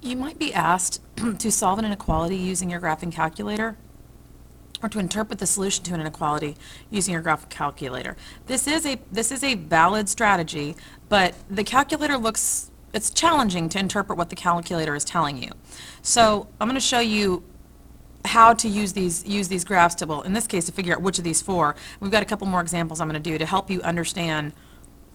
You might be asked to solve an inequality using your graphing calculator or to interpret the solution to an inequality using your graph calculator. This is a valid strategy, but the calculator it's challenging to interpret what the calculator is telling you. So I'm going to show you how to use these graphs to, well, in this case, to figure out which of these four. We've got a couple more examples I'm going to do to help you understand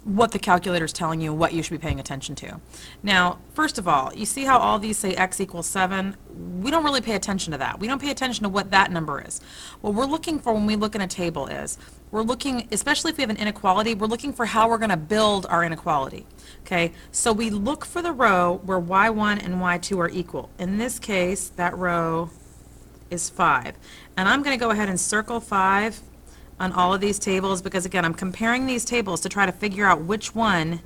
what the calculator is telling you and what you should be paying attention to. Now, first of all, you see how all these say x equals 7? We don't really pay attention to that. We don't pay attention to what that number is. What we're looking for when we look in a table is, we're looking, especially if we have an inequality, we're looking for how we're going to build our inequality. Okay, so we look for the row where y1 and y2 are equal. In this case, that row is 5. And I'm going to go ahead and circle 5 on all of these tables because, again, I'm comparing these tables to try to figure out which one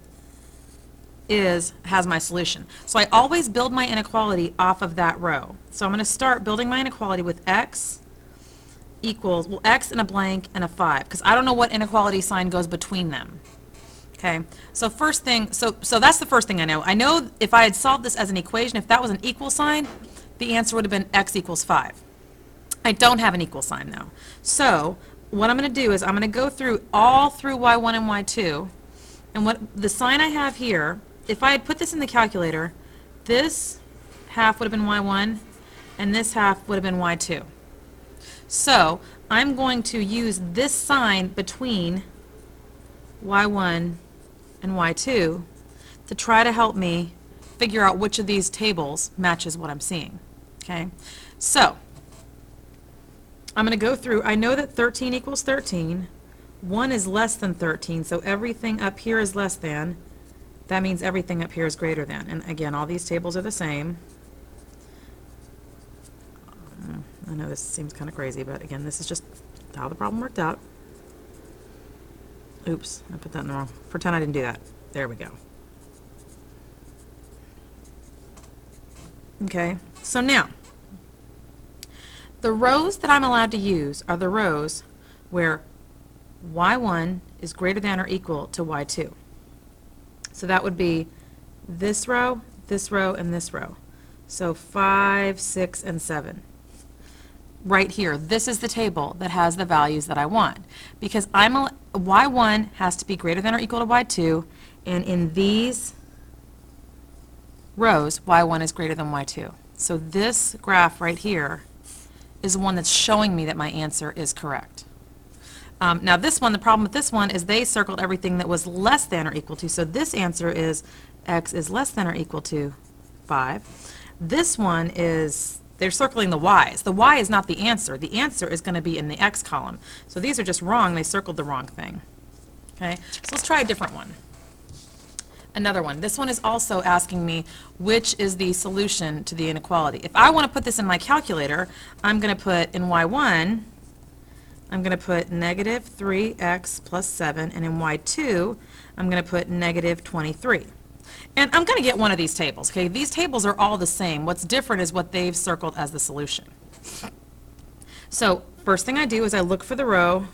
has my solution. So I always build my inequality off of that row. So I'm going to start building my inequality with x equals, well, x and a blank and a 5, because I don't know what inequality sign goes between them. Okay, so first thing, so that's the first thing I know. I know if I had solved this as an equation, if that was an equal sign, the answer would have been x equals 5. I don't have an equal sign though. So what I'm going to do is I'm going to go through all through y1 and y2, and what the sign I have here, if I had put this in the calculator, this half would have been y1 and this half would have been y2. So I'm going to use this sign between y1 and y2 to try to help me figure out which of these tables matches what I'm seeing. Okay, so I'm going to go through, I know that 13 equals 13, 1 is less than 13, so everything up here is less than, that means everything up here is greater than. And again, all these tables are the same. I know this seems kind of crazy, but again, this is just how the problem worked out. Oops, I put that in the wrong, pretend I didn't do that. There we go. Okay, so now, the rows that I'm allowed to use are the rows where y1 is greater than or equal to y2. So that would be this row, and this row. So 5, 6, and 7. Right here, this is the table that has the values that I want. Because y1 has to be greater than or equal to y2, and in these rows, y1 is greater than y2. So this graph right here is the one that's showing me that my answer is correct. Now this one, the problem with this one is they circled everything that was less than or equal to, so this answer is x is less than or equal to 5. This one is, they're circling the y's. The y is not the answer. The answer is going to be in the x column. So these are just wrong. They circled the wrong thing. Okay, so let's try a different one. Another one. This one is also asking me which is the solution to the inequality. If I want to put this in my calculator, I'm going to put in y1, I'm going to put negative 3x plus 7, and in y2, I'm going to put negative 23. And I'm going to get one of these tables. Okay, these tables are all the same. What's different is what they've circled as the solution. So first thing I do is I look for the row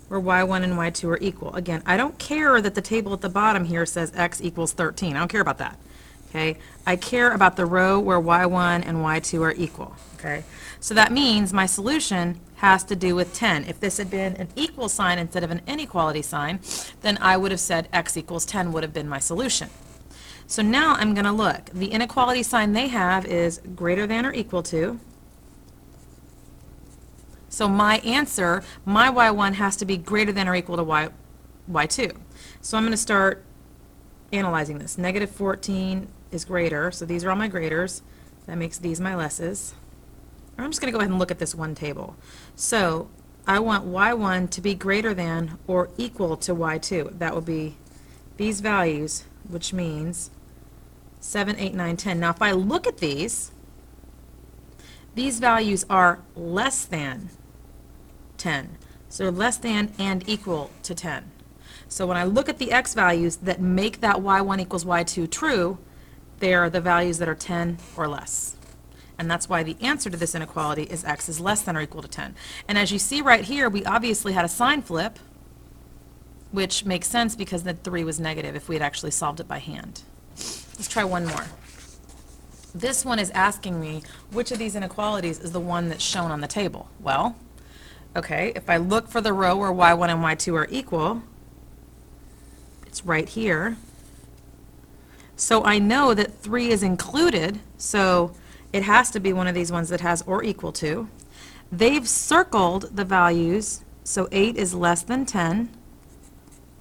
where y1 and y2 are equal. Again, I don't care that the table at the bottom here says x equals 13. I don't care about that. Okay? I care about the row where y1 and y2 are equal. Okay? So that means my solution has to do with 10. If this had been an equal sign instead of an inequality sign, then I would have said x equals 10 would have been my solution. So now I'm going to look. The inequality sign they have is greater than or equal to. So my answer, my y1 has to be greater than or equal to y2. So I'm going to start analyzing this. Negative 14 is greater, so these are all my graters. That makes these my lesses. I'm just going to go ahead and look at this one table. So I want y1 to be greater than or equal to y2. That would be these values, which means 7, 8, 9, 10. Now if I look at these values are less than 10. So less than and equal to 10. So when I look at the x values that make that y1 equals y2 true, they are the values that are 10 or less. And that's why the answer to this inequality is x is less than or equal to 10. And as you see right here, we obviously had a sign flip, which makes sense because the 3 was negative if we had actually solved it by hand. Let's try one more. This one is asking me, which of these inequalities is the one that's shown on the table? Well, okay, if I look for the row where y1 and y2 are equal, it's right here. So I know that 3 is included, so it has to be one of these ones that has or equal to. They've circled the values, so 8 is less than 10.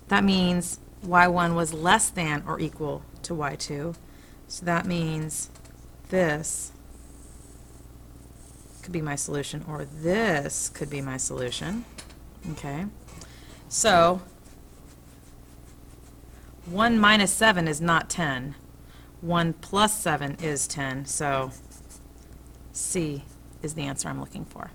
That means y1 was less than or equal to y2. So that means this could be my solution, or this could be my solution. Okay, so 1 minus 7 is not 10. 1 plus 7 is 10, so C is the answer I'm looking for.